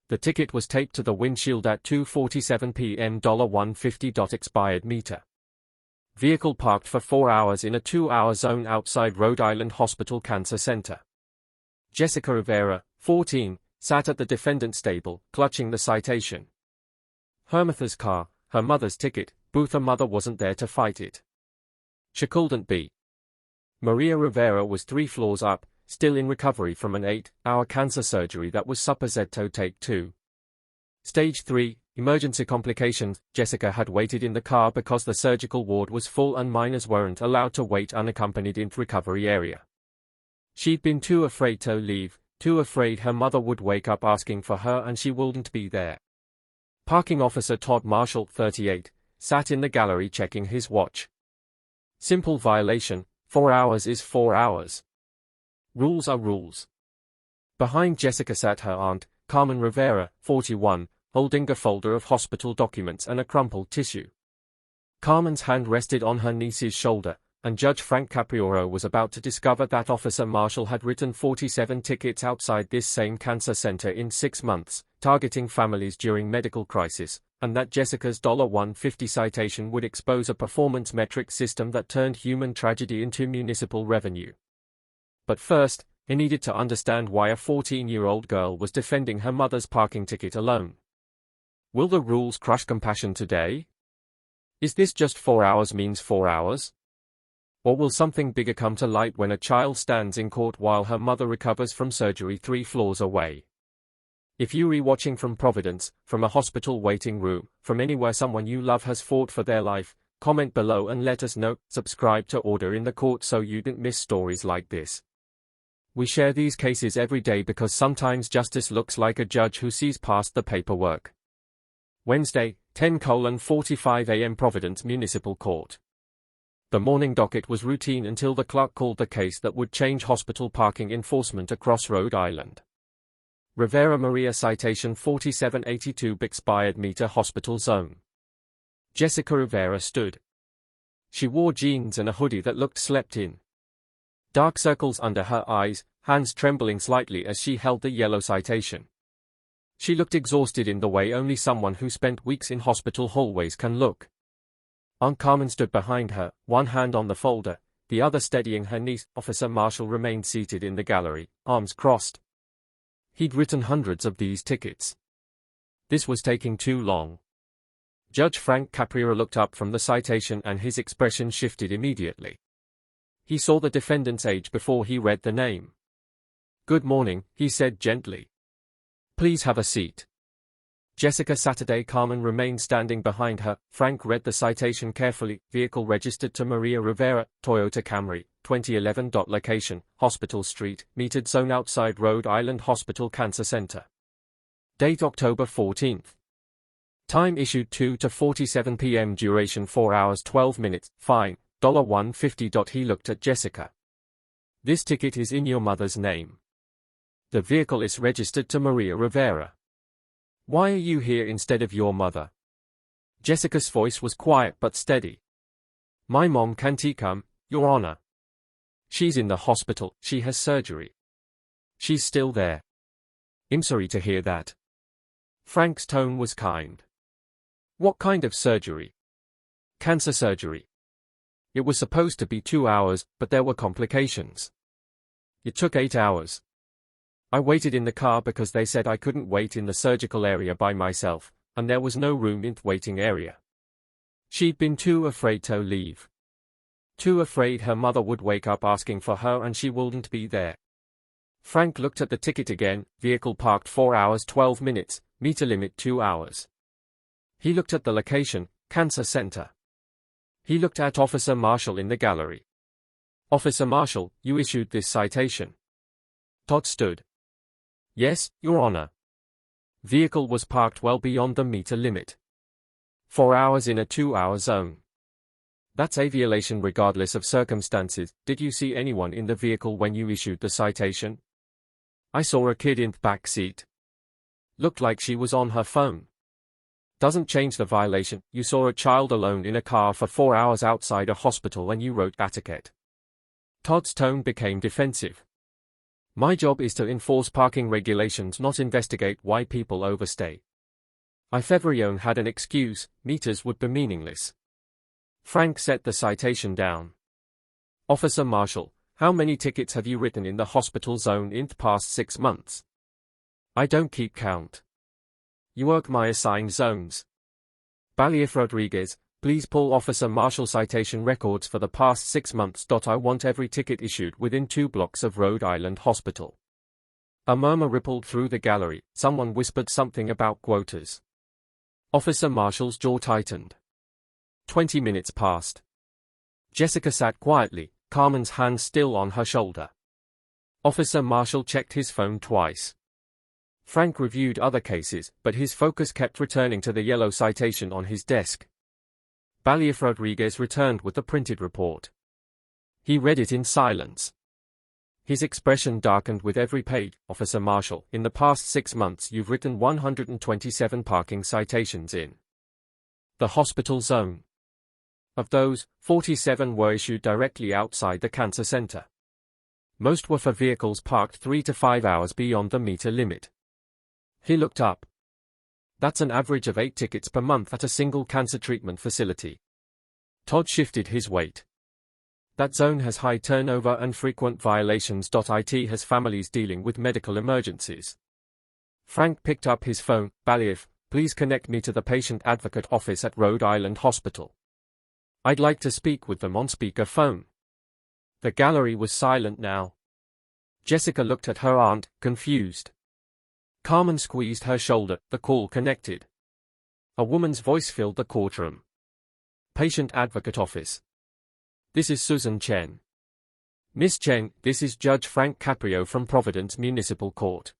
The ticket was taped to the windshield at 2:47 p.m. $150. Expired meter. Vehicle parked for 4 hours in a 2-hour zone outside Rhode Island Hospital Cancer Center. Jessica Rivera, 14, sat at the defendant's table, clutching the citation. Her mother's car, her mother's ticket, booth. Her mother wasn't there to fight it. She couldn't be. Maria Rivera was 3 floors up, still in recovery from an 8-hour cancer surgery that was supposed take 2. Stage 3, emergency complications. Jessica had waited in the car because the surgical ward was full and minors weren't allowed to wait unaccompanied in the recovery area. She'd been too afraid to leave, too afraid her mother would wake up asking for her and she wouldn't be there. Parking officer Todd Marshall, 38, sat in the gallery checking his watch. Simple violation, 4 hours is 4 hours. Rules are rules. Behind Jessica sat her aunt, Carmen Rivera, 41, holding a folder of hospital documents and a crumpled tissue. Carmen's hand rested on her niece's shoulder, and Judge Frank Caprio was about to discover that Officer Marshall had written 47 tickets outside this same cancer center in 6 months, targeting families during medical crisis, and that Jessica's $150 citation would expose a performance metric system that turned human tragedy into municipal revenue. But first, he needed to understand why a 14-year-old girl was defending her mother's parking ticket alone. Will the rules crush compassion today? Is this just 4 hours means 4 hours? Or will something bigger come to light when a child stands in court while her mother recovers from surgery 3 floors away? If you're rewatching from Providence, from a hospital waiting room, from anywhere someone you love has fought for their life, comment below and let us know. Subscribe to Order in the Court so you don't miss stories like this. We share these cases every day because sometimes justice looks like a judge who sees past the paperwork. Wednesday, 10:45 a.m. Providence Municipal Court. The morning docket was routine until the clerk called the case that would change hospital parking enforcement across Rhode Island. Rivera Maria citation 4782 expired meter hospital zone. Jessica Rivera stood. She wore jeans and a hoodie that looked slept in. Dark circles under her eyes, hands trembling slightly as she held the yellow citation. She looked exhausted in the way only someone who spent weeks in hospital hallways can look. Aunt Carmen stood behind her, one hand on the folder, the other steadying her niece. Officer Marshall remained seated in the gallery, arms crossed. He'd written hundreds of these tickets. This was taking too long. Judge Frank Caprio looked up from the citation and his expression shifted immediately. He saw the defendant's age before he read the name. "Good morning," he said gently. "Please have a seat." Jessica Saturday. Carmen remained standing behind her. Frank read the citation carefully. Vehicle registered to Maria Rivera, Toyota Camry, 2011. Location, Hospital Street, metered zone outside Rhode Island Hospital Cancer Center. Date October 14. Time issued 2 to 47 p.m. Duration 4 hours 12 minutes. Fine, $150. He looked at Jessica. "This ticket is in your mother's name. The vehicle is registered to Maria Rivera. Why are you here instead of your mother?" Jessica's voice was quiet but steady. "My mom can't come, Your Honor. She's in the hospital, she has surgery. She's still there." "I'm sorry to hear that." Frank's tone was kind. "What kind of surgery?" "Cancer surgery. It was supposed to be 2 hours, but there were complications. It took 8 hours. I waited in the car because they said I couldn't wait in the surgical area by myself, and there was no room in the waiting area. She'd been too afraid to leave. Too afraid her mother would wake up asking for her and she wouldn't be there." Frank looked at the ticket again. Vehicle parked 4 hours 12 minutes, meter limit 2 hours. He looked at the location, Cancer Center. He looked at Officer Marshall in the gallery. "Officer Marshall, you issued this citation." Todd stood. "Yes, Your Honor." Vehicle was parked well beyond the meter limit. 4 hours in a 2-hour zone. That's a violation regardless of circumstances. Did you see anyone in the vehicle when you issued the citation? "I saw a kid in the back seat. Looked like she was on her phone." Doesn't change the violation. You saw a child alone in a car for 4 hours outside a hospital and you wrote that ticket. Todd's tone became defensive. My job is to enforce parking regulations, not investigate why people overstay. If everyone had an excuse, meters would be meaningless. Frank set the citation down. Officer Marshall, how many tickets have you written in the hospital zone in the past 6 months? I don't keep count. You work my assigned zones. Bailiff Rodriguez, please pull Officer Marshall citation records for the past 6 months. I want every ticket issued within 2 blocks of Rhode Island Hospital. A murmur rippled through the gallery. Someone whispered something about quotas. Officer Marshall's jaw tightened. 20 minutes passed. Jessica sat quietly, Carmen's hand still on her shoulder. Officer Marshall checked his phone twice. Frank reviewed other cases, but his focus kept returning to the yellow citation on his desk. Bailiff Rodriguez returned with the printed report. He read it in silence. His expression darkened with every page. Officer Marshall, in the past 6 months you've written 127 parking citations in the hospital zone. Of those, 47 were issued directly outside the cancer center. Most were for vehicles parked 3 to 5 hours beyond the meter limit. He looked up. That's an average of 8 tickets per month at a single cancer treatment facility. Todd shifted his weight. That zone has high turnover and frequent violations. It has families dealing with medical emergencies. Frank picked up his phone. Bailiff, please connect me to the patient advocate office at Rhode Island Hospital. I'd like to speak with them on speakerphone. The gallery was silent now. Jessica looked at her aunt, confused. Carmen squeezed her shoulder. The call connected. A woman's voice filled the courtroom. Patient advocate office. This is Susan Chen. Miss Chen, this is Judge Frank Caprio from Providence Municipal Court.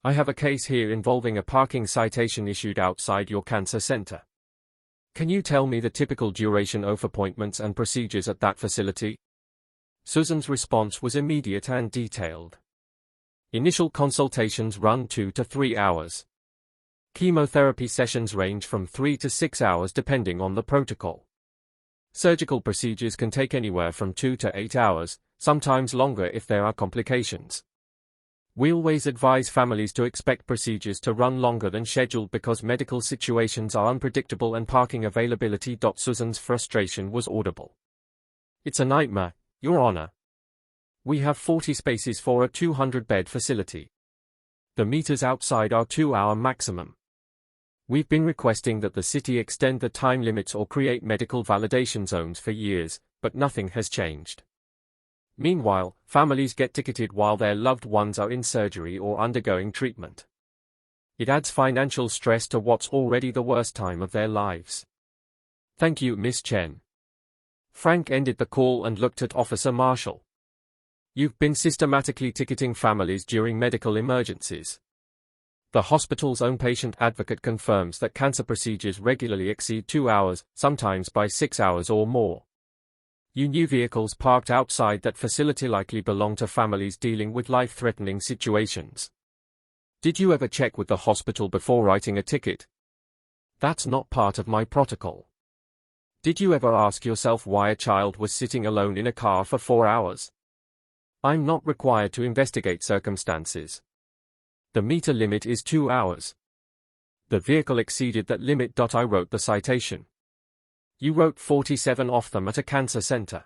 I have a case here involving a parking citation issued outside your cancer center. Can you tell me the typical duration of appointments and procedures at that facility? Susan's response was immediate and detailed. Initial consultations run 2 to 3 hours. Chemotherapy sessions range from 3 to 6 hours depending on the protocol. Surgical procedures can take anywhere from 2 to 8 hours, sometimes longer if there are complications. We always advise families to expect procedures to run longer than scheduled because medical situations are unpredictable and parking availability. Susan's frustration was audible. It's a nightmare, Your Honor. We have 40 spaces for a 200-bed facility. The meters outside are 2-hour maximum. We've been requesting that the city extend the time limits or create medical validation zones for years, but nothing has changed. Meanwhile, families get ticketed while their loved ones are in surgery or undergoing treatment. It adds financial stress to what's already the worst time of their lives. Thank you, Miss Chen. Frank ended the call and looked at Officer Marshall. You've been systematically ticketing families during medical emergencies. The hospital's own patient advocate confirms that cancer procedures regularly exceed 2 hours, sometimes by 6 hours or more. You knew vehicles parked outside that facility likely belong to families dealing with life-threatening situations. Did you ever check with the hospital before writing a ticket? That's not part of my protocol. Did you ever ask yourself why a child was sitting alone in a car for 4 hours? I'm not required to investigate circumstances. The meter limit is 2 hours. The vehicle exceeded that limit. I wrote the citation. You wrote 47 of them at a cancer center.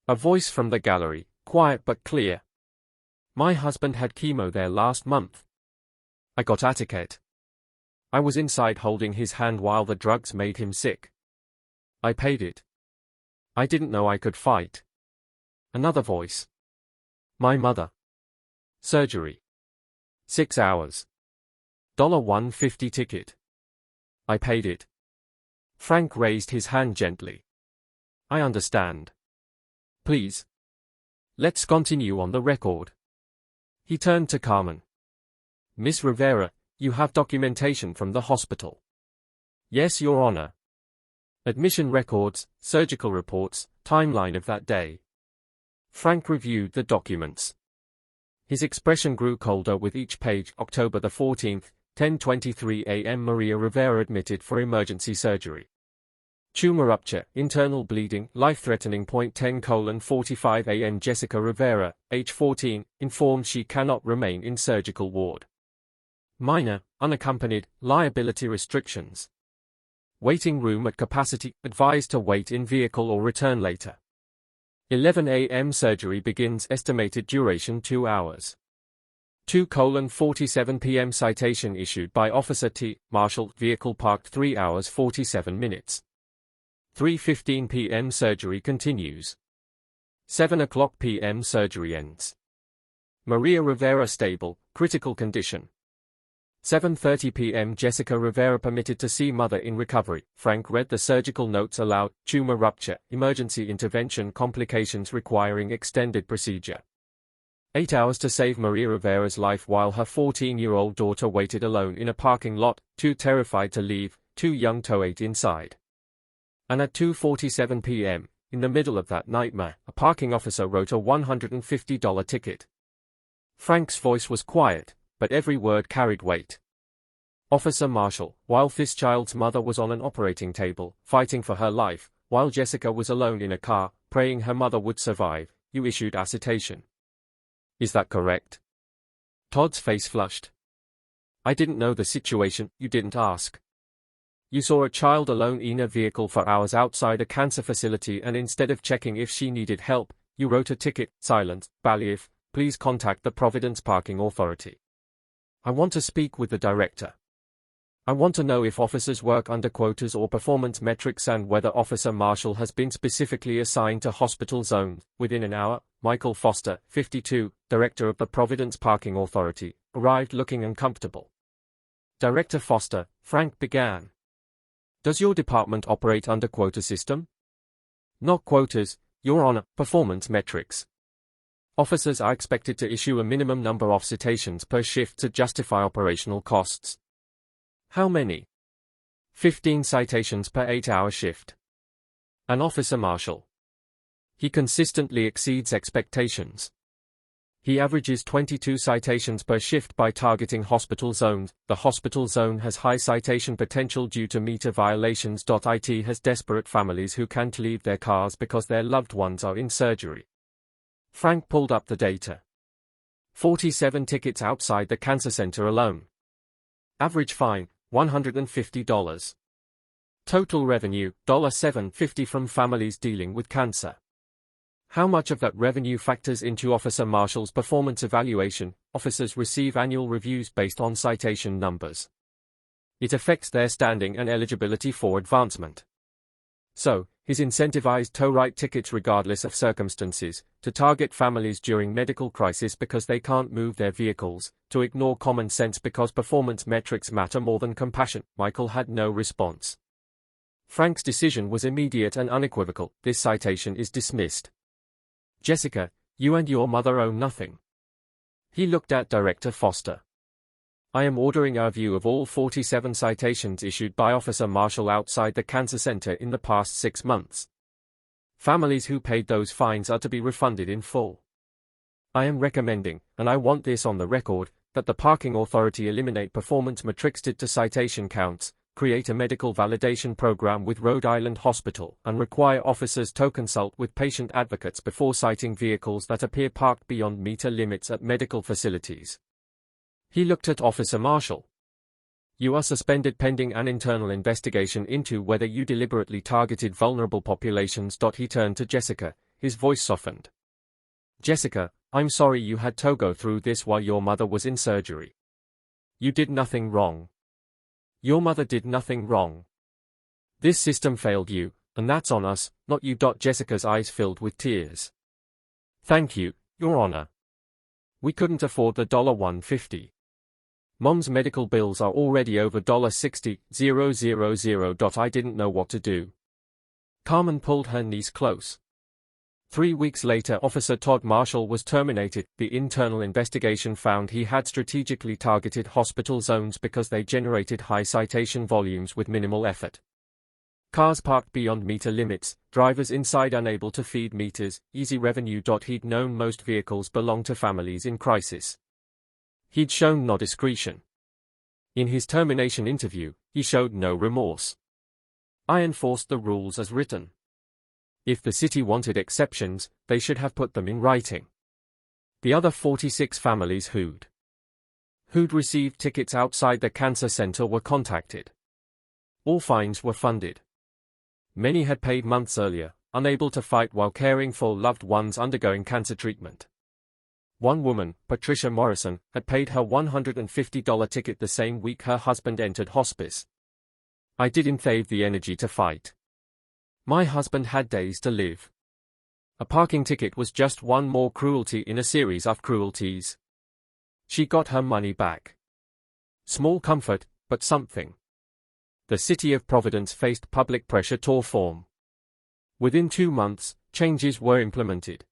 A voice from the gallery, quiet but clear. My husband had chemo there last month. I got a ticket. I was inside holding his hand while the drugs made him sick. I paid it. I didn't know I could fight. Another voice. My mother. Surgery. 6 hours. $150 ticket. I paid it. Frank raised his hand gently. I understand. Please. Let's continue on the record. He turned to Carmen. Miss Rivera, you have documentation from the hospital. Yes, Your Honor. Admission records, surgical reports, timeline of that day. Frank reviewed the documents. His expression grew colder with each page. October the 14th, 10:23 a.m. Maria Rivera admitted for emergency surgery. Tumor rupture, internal bleeding, life-threatening. 10:45 a.m. Jessica Rivera, age 14, informed she cannot remain in surgical ward. Minor, unaccompanied, liability restrictions. Waiting room at capacity, advised to wait in vehicle or return later. 11 a.m. surgery begins, estimated duration 2 hours. 2:47 p.m. citation issued by Officer T. Marshall, vehicle parked 3 hours 47 minutes. 3:15 p.m. surgery continues. 7:00 p.m. surgery ends. Maria Rivera stable, critical condition. 7:30 p.m. Jessica Rivera permitted to see mother in recovery. Frank read the surgical notes aloud. Tumor rupture, emergency intervention, complications requiring extended procedure. 8 hours to save Maria Rivera's life while her 14-year-old daughter waited alone in a parking lot, too terrified to leave, too young to wait inside. And at 2:47 p.m., in the middle of that nightmare, a parking officer wrote a $150 ticket. Frank's voice was quiet, but every word carried weight. Officer Marshall, while this child's mother was on an operating table, fighting for her life, while Jessica was alone in a car, praying her mother would survive, you issued a citation. Is that correct? Todd's face flushed. I didn't know the situation, you didn't ask. You saw a child alone in a vehicle for hours outside a cancer facility, and instead of checking if she needed help, you wrote a ticket. Silence. Baliev, please contact the Providence Parking Authority. I want to speak with the director. I want to know if officers work under quotas or performance metrics and whether Officer Marshall has been specifically assigned to hospital zones. Within an hour, Michael Foster, 52, director of the Providence Parking Authority, arrived looking uncomfortable. Director Foster, Frank began. Does your department operate under quota system? Not quotas, Your Honor, performance metrics. Officers are expected to issue a minimum number of citations per shift to justify operational costs. How many? 15 citations per 8-hour shift. An Officer Marshall. He consistently exceeds expectations. He averages 22 citations per shift by targeting hospital zones. The hospital zone has high citation potential due to meter violations. It has desperate families who can't leave their cars because their loved ones are in surgery. Frank pulled up the data. 47 tickets outside the cancer center alone. Average fine, $150. Total revenue, $750 from families dealing with cancer. How much of that revenue factors into Officer Marshall's performance evaluation? Officers receive annual reviews based on citation numbers. It affects their standing and eligibility for advancement. So, he's incentivized to write tickets regardless of circumstances, to target families during medical crisis because they can't move their vehicles, to ignore common sense because performance metrics matter more than compassion. Michael had no response. Frank's decision was immediate and unequivocal. This citation is dismissed. Jessica, you and your mother owe nothing. He looked at Director Foster. I am ordering a review of all 47 citations issued by Officer Marshall outside the cancer center in the past 6 months. Families who paid those fines are to be refunded in full. I am recommending, and I want this on the record, that the parking authority eliminate performance matrixed to citation counts, create a medical validation program with Rhode Island Hospital, and require officers to consult with patient advocates before citing vehicles that appear parked beyond meter limits at medical facilities. He looked at Officer Marshall. You are suspended pending an internal investigation into whether you deliberately targeted vulnerable populations. He turned to Jessica, his voice softened. Jessica, I'm sorry you had to go through this while your mother was in surgery. You did nothing wrong. Your mother did nothing wrong. This system failed you, and that's on us, not you. Jessica's eyes filled with tears. Thank you, Your Honor. We couldn't afford the $150. Mom's medical bills are already over $60,000. I didn't know what to do. Carmen pulled her niece close. 3 weeks later, Officer Todd Marshall was terminated. The internal investigation found he had strategically targeted hospital zones because they generated high citation volumes with minimal effort. Cars parked beyond meter limits, drivers inside unable to feed meters, easy revenue. He'd known most vehicles belong to families in crisis. He'd shown no discretion. In his termination interview, he showed no remorse. I enforced the rules as written. If the city wanted exceptions, they should have put them in writing. The other 46 families who'd received tickets outside the cancer center were contacted. All fines were funded. Many had paid months earlier, unable to fight while caring for loved ones undergoing cancer treatment. One woman, Patricia Morrison, had paid her $150 ticket the same week her husband entered hospice. I didn't have the energy to fight. My husband had days to live. A parking ticket was just one more cruelty in a series of cruelties. She got her money back. Small comfort, but something. The city of Providence faced public pressure to form. Within 2 months, changes were implemented.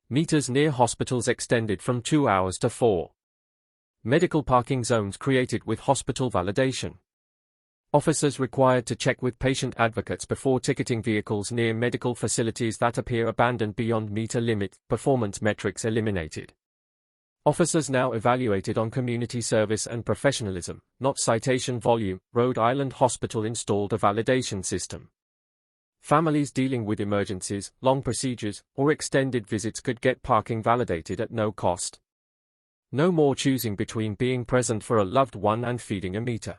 Meters near hospitals extended from 2 hours to 4. Medical parking zones created with hospital validation. Officers required to check with patient advocates before ticketing vehicles near medical facilities that appear abandoned beyond meter limit, performance metrics eliminated. Officers now evaluated on community service and professionalism, not citation volume. Rhode Island Hospital installed a validation system. Families dealing with emergencies, long procedures, or extended visits could get parking validated at no cost. No more choosing between being present for a loved one and feeding a meter.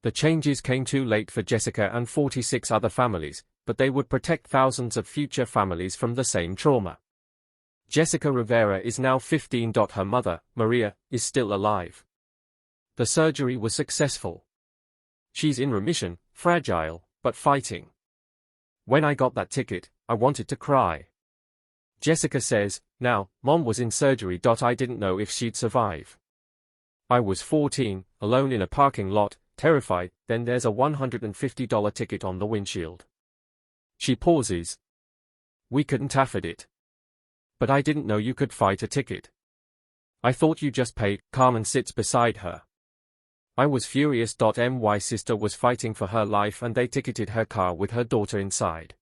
The changes came too late for Jessica and 46 other families, but they would protect thousands of future families from the same trauma. Jessica Rivera is now 15. Her mother, Maria, is still alive. The surgery was successful. She's in remission, fragile, but fighting. When I got that ticket, I wanted to cry. Jessica says, now, Mom was in surgery. I didn't know if she'd survive. I was 14, alone in a parking lot, terrified. Then there's a $150 ticket on the windshield. She pauses. We couldn't afford it. But I didn't know you could fight a ticket. I thought you just paid. Carmen sits beside her. I was furious. My sister was fighting for her life and they ticketed her car with her daughter inside.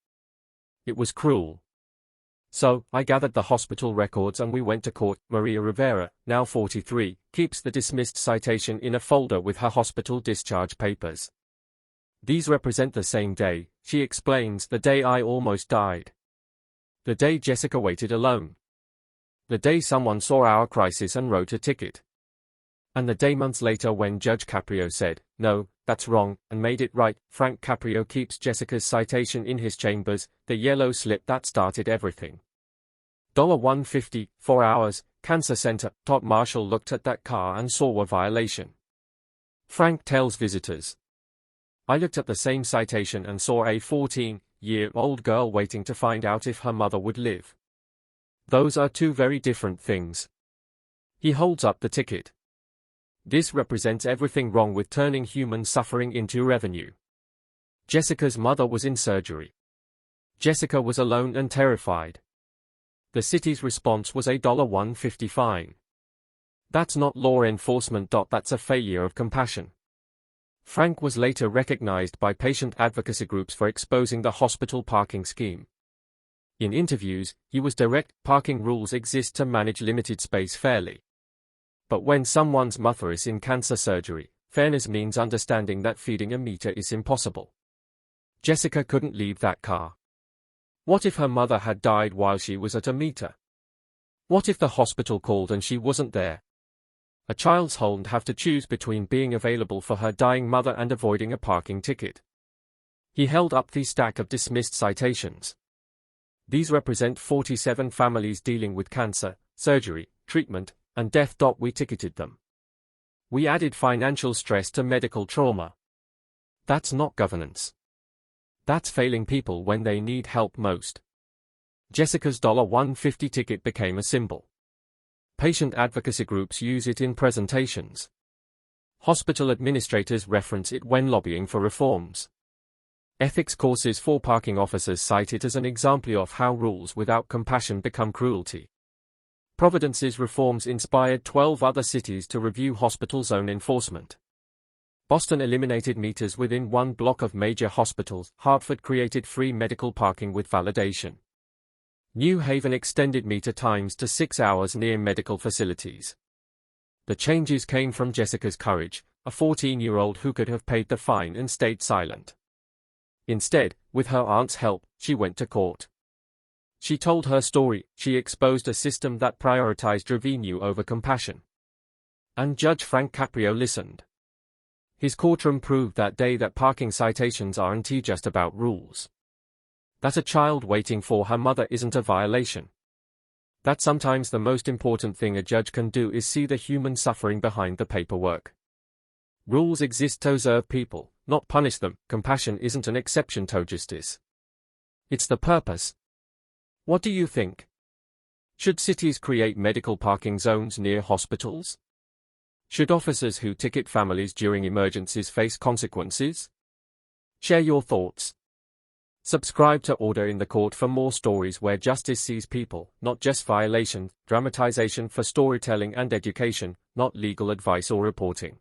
It was cruel. So, I gathered the hospital records and we went to court. Maria Rivera, now 43, keeps the dismissed citation in a folder with her hospital discharge papers. These represent the same day, she explains, the day I almost died. The day Jessica waited alone. The day someone saw our crisis and wrote a ticket. And the day months later when Judge Caprio said, no, that's wrong, and made it right. Frank Caprio keeps Jessica's citation in his chambers, the yellow slip that started everything. $150, 4 hours, cancer center. Todd Marshall looked at that car and saw a violation. Frank tells visitors. I looked at the same citation and saw a 14-year-old girl waiting to find out if her mother would live. Those are two very different things. He holds up the ticket. This represents everything wrong with turning human suffering into revenue. Jessica's mother was in surgery. Jessica was alone and terrified. The city's response was a $150 fine. That's not law enforcement. That's a failure of compassion. Frank was later recognized by patient advocacy groups for exposing the hospital parking scheme. In interviews, he was direct. Parking rules exist to manage limited space fairly. But when someone's mother is in cancer surgery, fairness means understanding that feeding a meter is impossible. Jessica couldn't leave that car. What if her mother had died while she was at a meter? What if the hospital called and she wasn't there? A child's would have to choose between being available for her dying mother and avoiding a parking ticket. He held up the stack of dismissed citations. These represent 47 families dealing with cancer, surgery, treatment, and death. We ticketed them. We added financial stress to medical trauma. That's not governance. That's failing people when they need help most. Jessica's $150 ticket became a symbol. Patient advocacy groups use it in presentations. Hospital administrators reference it when lobbying for reforms. Ethics courses for parking officers cite it as an example of how rules without compassion become cruelty. Providence's reforms inspired 12 other cities to review hospital zone enforcement. Boston eliminated meters within one block of major hospitals. Hartford created free medical parking with validation. New Haven extended meter times to 6 hours near medical facilities. The changes came from Jessica's courage, a 14-year-old who could have paid the fine and stayed silent. Instead, with her aunt's help, she went to court. She told her story. She exposed a system that prioritized revenue over compassion. And Judge Frank Caprio listened. His courtroom proved that day that parking citations aren't just about rules. That a child waiting for her mother isn't a violation. That sometimes the most important thing a judge can do is see the human suffering behind the paperwork. Rules exist to serve people, not punish them. Compassion isn't an exception to justice. It's the purpose. What do you think? Should cities create medical parking zones near hospitals? Should officers who ticket families during emergencies face consequences? Share your thoughts. Subscribe to Order in the Court for more stories where justice sees people, not just violations, dramatization for storytelling and education, not legal advice or reporting.